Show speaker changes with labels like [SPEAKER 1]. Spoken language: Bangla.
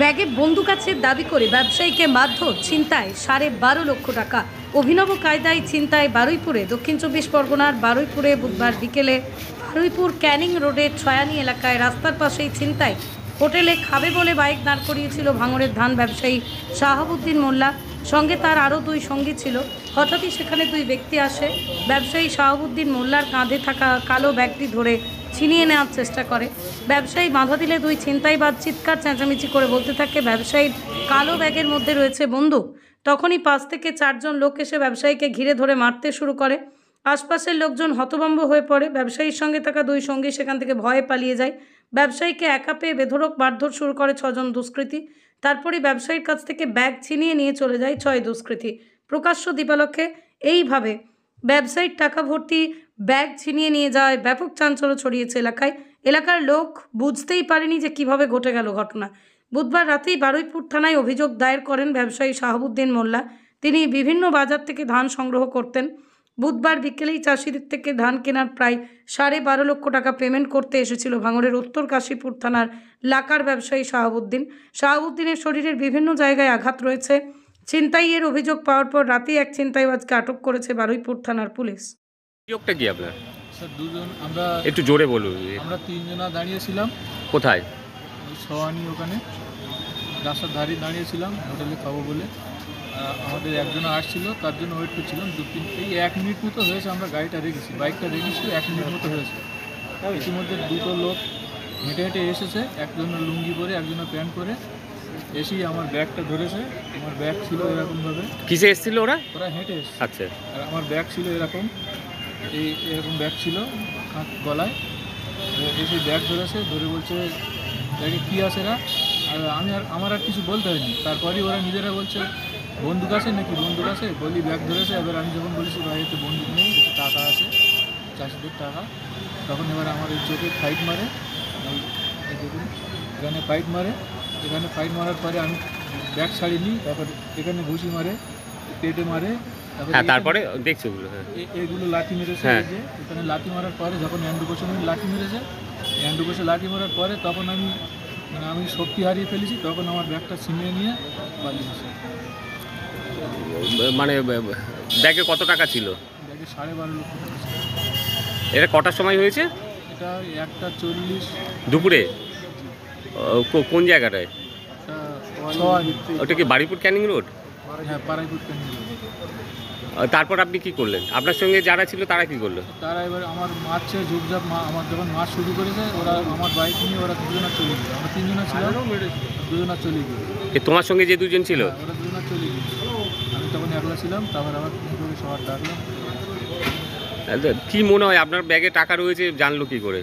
[SPEAKER 1] ব্যাগে বন্দুক আছে দাবি করে ব্যবসায়ীকে মারধর, ছিনতাই 12.5 লক্ষ টাকা। অভিনব কায়দায় ছিনতাই বারুইপুরে। দক্ষিণ 24 পরগনার বারুইপুরে বুধবার বিকেলে বারুইপুর ক্যানিং রোডের ছয়ানি এলাকায় রাস্তার পাশেই ছিনতাই। হোটেলে খাবে বলে বাইক দাঁড় করিয়েছিল ভাঙড়ের ধান ব্যবসায়ী শাহাবুদ্দিন মোল্লা। সঙ্গে তার আরও 2 সঙ্গী ছিল। হঠাৎই সেখানে 2 ব্যক্তি আসে। ব্যবসায়ী শাহাবুদ্দিন মোল্লার কাঁধে থাকা কালো ব্যাগটি ধরে ছিনিয়ে নেওয়ার চেষ্টা করে। ব্যবসায়ী বাধা দিলে 2 ছিনতাইবাজ চিৎকার চেঁচামেচি করে বলতে থাকে ব্যবসায়ীর কালো ব্যাগের মধ্যে রয়েছে বন্দুক। তখনই 5 থেকে 4 জন লোক এসে ব্যবসায়ীকে ঘিরে ধরে মারতে শুরু করে। আশপাশের লোকজন হতভম্ব হয়ে পড়ে। ব্যবসায়ীর সঙ্গে থাকা 2 সঙ্গী সেখান থেকে ভয়ে পালিয়ে যায়। ব্যবসায়ীকে একা পেয়ে বেধড়ক মারধর শুরু করে 6 জন দুষ্কৃতী। তারপরই ব্যবসায়ীর কাছ থেকে ব্যাগ ছিনিয়ে নিয়ে চলে যায় 6 দুষ্কৃতী। প্রকাশ্য দিবালোকে এইভাবে ব্যবসায়ীর টাকা ভর্তি ব্যাগ ছিনিয়ে নিয়ে যাওয়ায় ব্যাপক চাঞ্চল্য ছড়িয়েছে এলাকায়। এলাকার লোক বুঝতেই পারেনি যে কিভাবে ঘটে গেল ঘটনা। বুধবার রাতেই বারুইপুর থানায় অভিযোগ দায়ের করেন ব্যবসায়ী শাহাবুদ্দিন মোল্লা। তিনি বিভিন্ন বাজার থেকে ধান সংগ্রহ করতেন। বুধবার বিকেলেই চাষিদের থেকে ধান কেনার প্রায় 12.5 লক্ষ টাকা পেমেন্ট করতে এসেছিল ভাঙড়ের উত্তর কাশীপুর থানার লাকার ব্যবসায়ী শাহাবুদ্দিনের শরীরের বিভিন্ন জায়গায় আঘাত রয়েছে। ছিনতাইয়ের অভিযোগ পাওয়ার পর রাতেই এক ছিনতাইবাজকে আটক করেছে বারুইপুর থানার পুলিশ।
[SPEAKER 2] অভিযোগটা কি আপনার?
[SPEAKER 3] স্যার দুজন আমরা
[SPEAKER 2] একটু জোরে বলুন।
[SPEAKER 3] আমরা তিনজনা দাঁড়িয়েছিলাম
[SPEAKER 2] কোথায়?
[SPEAKER 3] ওই সোয়ানি ওখানে রাস্তার ধারে দাঁড়িয়েছিলাম হোটেলে খাবো বলে। আমাদের একজন আসছিল, তার জন্য ওয়েট করছিলাম। এই 1 মিনিট মতো হয়েছে আমরা গাড়িটা রেখেছি, বাইকটা রেখেছি 1 মিনিট মতো হয়েছে। ইতিমধ্যে 2টো লোক হেঁটে হেঁটে এসেছে, একজনের লুঙ্গি পরে একজনের প্যান্ট পরে এসেই আমার ব্যাগটা ধরেছে। আমার ব্যাগ ছিল এরকমভাবে।
[SPEAKER 2] কিসে এসেছিল ওরা?
[SPEAKER 3] ওরা হেঁটে এসেছে।
[SPEAKER 2] আচ্ছা।
[SPEAKER 3] আর আমার ব্যাগ ছিল এরকম, এরকম ব্যাগ ছিল গলায়। এসে ব্যাগ ধরেছে, ধরে বলছে ব্যাগে কী আছে না। আর আমার আর কিছু বলতে হয়নি। তারপরেই ওরা নিজেরা বলছে বন্দুক আছে নাকি, বন্দুক আছে বলি ব্যাগ ধরেছে। এবার আমি যখন বলেছি ভাই এতে বন্দুক নেই, এতে টাকা আছে, চাষিদের টাকা, তখন এবার আমার এই চোখে ফাইট মারে। দেখুন এখানে ফাইট মারে, এখানে ফাইট মারার পরে আমি ব্যাগ ছাড়িনি। তারপর এখানে ঘুষি মারে, পেটে মারে।
[SPEAKER 2] তারপরে দেখছি ওগুলো।
[SPEAKER 3] এগুলো লাঠি মেরেছে। যে এখানে লাঠি মারার পরে যখন হ্যান্ডুকোষে লাঠি মেরেছে, হ্যান্ডুকোষে লাঠি মারার পরে তখন আমি শক্তি হারিয়ে ফেলেছি। তখন আমার ব্যাগটা ছিনিয়ে নিয়ে পালিয়েছে।
[SPEAKER 2] মানে ব্যাগে কত টাকা ছিল?
[SPEAKER 3] ব্যাগে 12.5 লক্ষ টাকা ছিল।
[SPEAKER 2] এটা কটার সময় হয়েছে?
[SPEAKER 3] এটা 1:40
[SPEAKER 2] দুপুরে। কোন জায়গাটায়? ওটা কি বারুইপুর ক্যানিং রোড?
[SPEAKER 3] হ্যাঁ, বারুইপুর ক্যানিং রোড।
[SPEAKER 2] তারপর আপনি কি করলেন? আপনার সঙ্গে যারা ছিল তারা কি করলো?
[SPEAKER 3] তারা এবার আমার মারছে ঝুপঝাপ। আমার যখন মাছ শুরু করেছে ওরা আমার বাইক নিয়ে ওরা 2জনা চলে গেছে। আমরা 3জনা ছিলাম, 2জনা চলে গিয়েছে।
[SPEAKER 2] তোমার সঙ্গে যে 2জন ছিল?
[SPEAKER 3] ওরা 2জনা চলে গিয়েছে। আমি তখন একলা ছিলাম। তারপর আবার ফোন করে সবার ডাকলাম।
[SPEAKER 2] কি মনে হয় আপনার ব্যাগে টাকা রয়েছে জানলো কি করে?